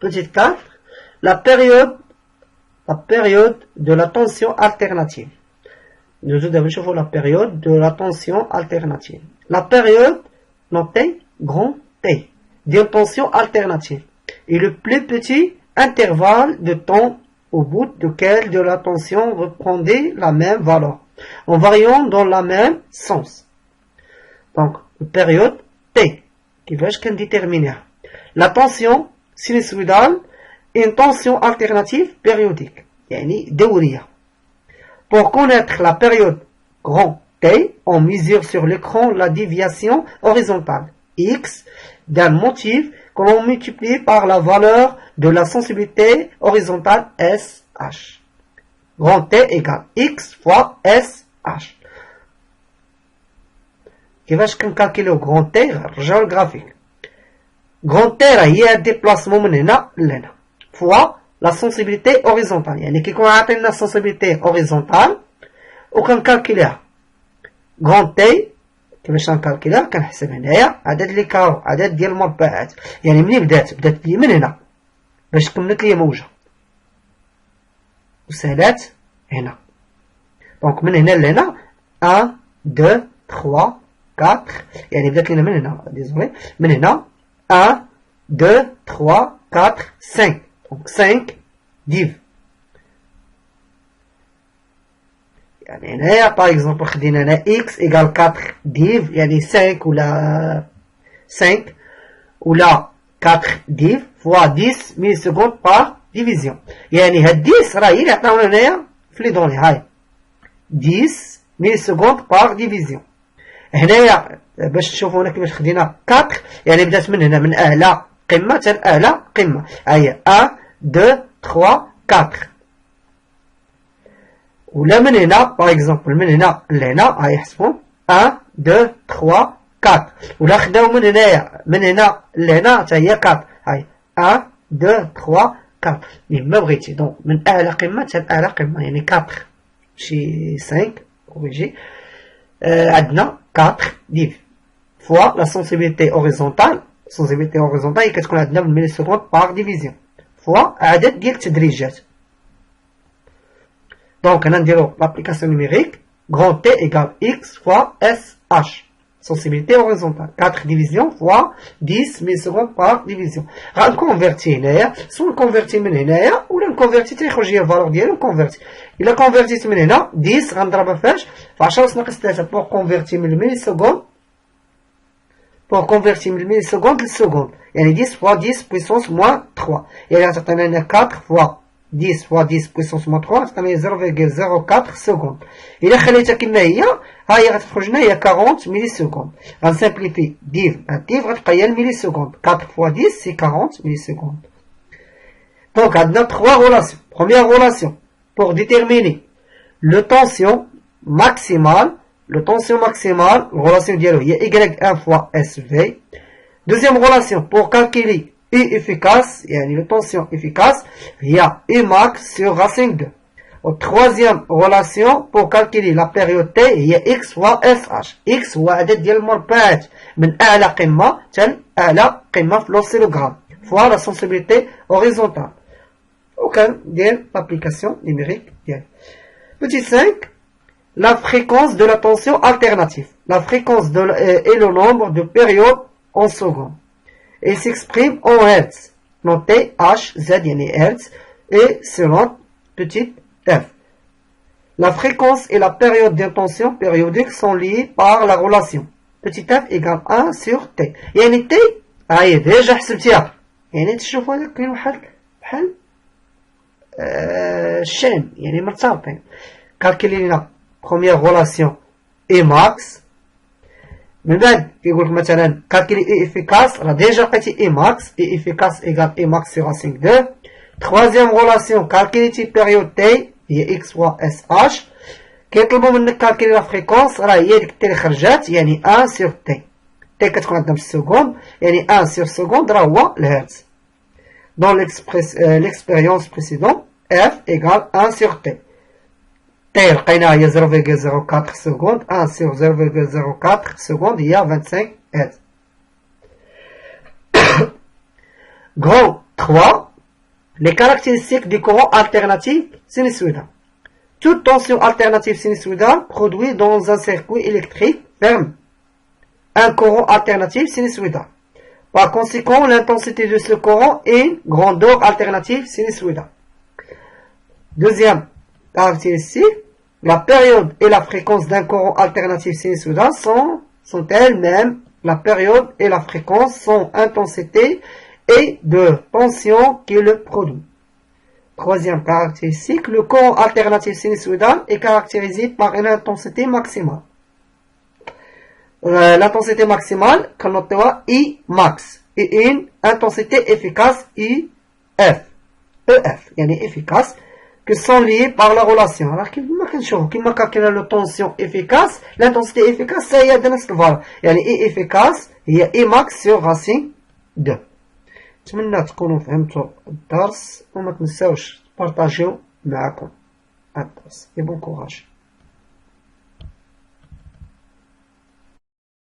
Petite 4. La période de la tension alternative. Nous devons la période de la tension alternative. La période, notez, grand T, d'une tension alternative, est le plus petit intervalle de temps au bout duquel de la tension reprendrait la même valeur, en variant dans le même sens. Donc, la période T, qui va être déterminée. La tension sinusoïdale est une tension alternative périodique, yani دورية. Pour connaître la période grand T, on mesure sur l'écran la déviation horizontale X d'un motif que l'on multiplie par la valeur de la sensibilité horizontale SH. Grand T égale X fois SH. كيفاش كنكالكيلو grand T؟ نرجعو للغرافيك. grand T هي الديبلاسمون من هنا لهنا fois la sensibilité horizontale. يعني كي يكون عاطينا sensibilité horizontale وكنكالكيليها grand T كيفاش غنكالكيليها؟ كنحسب هنايا عدد لي كارو، عدد ديال المربعات. يعني منين بدات لي من هنا باش كملت لي موجه وسالات هنا. دونك من هنا لهنا 1 2 3 4. يعني بدات لينا من هنا ديزولي من هنا 1 2 3 4 5. دونك 5 ديف. يعني هنايا باغ اكزومبل خدينا هنا x ايكال 4 ديف، يعني 5 ولا 5 ولا 4 ديف فوا 10 ملي سكوند باغ ديفيزيون. يعني هاد 10 راه هي اللي عطاونا هنايا في لي دوني. هاي 10 ملي سكوند باغ ديفيزيون. هنايا باش تشوفوا هنا كيفاش خدينا 4، يعني بدات من هنا من اعلى قمه حتى لاعلى قمه. هاهي 1 2 3 4. ولا من هنا باغ اكزومبل من هنا لهنا هاي حسبوا 1 2 3 4. ولا خداو من هنايا من هنا لهنا حتى هي 4. هاي 1 2 3 4 كيما بغيتي. دونك من اعلى قمه حتى لاعلى قمه، يعني 4 ماشي 5 كوريجي. عندنا 4 ديف فوا لا سونسيبيليتي اوريزونتال. السونسيبيليتي اوريزونتال هي كتكون عندنا بالملي سكوند باغ ديفيزيون فوا عدد ديال التدريجات. دونك هنا نديرو لابليكاسيون نيميريك grand T égale X fois SH. Sensibilité horizontale 4 division fois 10 millisecondes par division. غنكونفيرتي هنايا سواء نكونفيرتي من هنايا ولا نكونفيرتي تيخرج ليا الفالور ديالو نكونفيرتي. الا كونفيرتيت من هنا 10 غنضربها فاش في 10 ناقص 3 بور كونفيرتي من الميليسكوند للسكوند. يعني 10 fois 10 puissance moins 3. يعني غتعطينا هنا 4 fois 10 fois 10 puissance moins 3 غتعطينا 0.04 سكوند. إلا خليتها كما هي ها هي غتخرج لنا هي 40 ملي سكوند. غنسامبليفي ديف غتبقى هي الملي سكوند. 4 fois 10 c'est 40 ملي سكوند. Donc عندنا 3 relations. Première relation pour déterminer le tension maximale. Relation ديالو هي y1 fois SV. Deuxième relation pour calculer U efficace, يعني le tension efficace, il y a U max sur racine 2. Troisième relation pour calculer la période T, il y a X fois SH. X هو عدد ديال المربعات من أعلى قمة حتى أعلى قمة في l'oscillogramme fois la sensibilité horizontale. وكان ديال l'application numérique ديال. Petit 5, la fréquence de la tension alternative. La fréquence est le nombre de périodes en secondes. Il s'exprime en Hertz, noté H, Z, yani Hertz, et selon petit f. La fréquence et la période d'intention périodique sont liées par la relation petit f égale 1 sur t. يعني t هاي ديجا حسبتيها، يعني تشوفوا هذا كاين واحد بحال الشين يعني مرتبطين. كالكولي لنا بروميير غولاسيون اي ماكس، من بعد كيقول لك مثلا كالكولي اي افيكاس، راه ديجا لقيتي اي ماكس، اي افيكاس ايكال اي ماكس سور 5 2. troisième relation كالكوليتي بيريود تي هي اكس فوا اس اش. كيطلبوا منك كالكولي لا فريكونس، راه هي ديك تي اللي خرجات يعني 1 سور تي. تي كتكون عندنا بالسكوند، يعني 1 سور سكوند راه هو الهرتز. دون l'expérience précédente f égale 1 sur t. t لقيناها هي 0.04 سكوند، 1 sur 0.04 سكوند هي 25 هرتز. Grand 3 Les caractéristiques du courant alternatif sinusoïdal. Toute tension alternative sinusoïdale produit dans un circuit électrique ferme un courant alternatif sinusoïdal. Par conséquent, l'intensité de ce courant est une grandeur alternative sinusoïdale. Deuxième caractéristique, la période et la fréquence d'un courant alternatif sinusoïdal sont elles-mêmes, la période et la fréquence sont intensité et de tension qui le produit. Troisième caractéristique, le courant alternatif sinusoïdal est caractérisé par une intensité maximale. L'intensité maximale, connotée I max, et une intensité efficace EF, yani efficace, qui sont liées par la relation. Alors, كما كان la tension efficace, l'intensité efficace, ça y est de نفس الفالeur. يعني E efficace هي E max sur racine 2. نتمنى تكونوا فهمتوا الدرس وما تنساوش تبارطاجيو معكم الدرس. Et bon courage.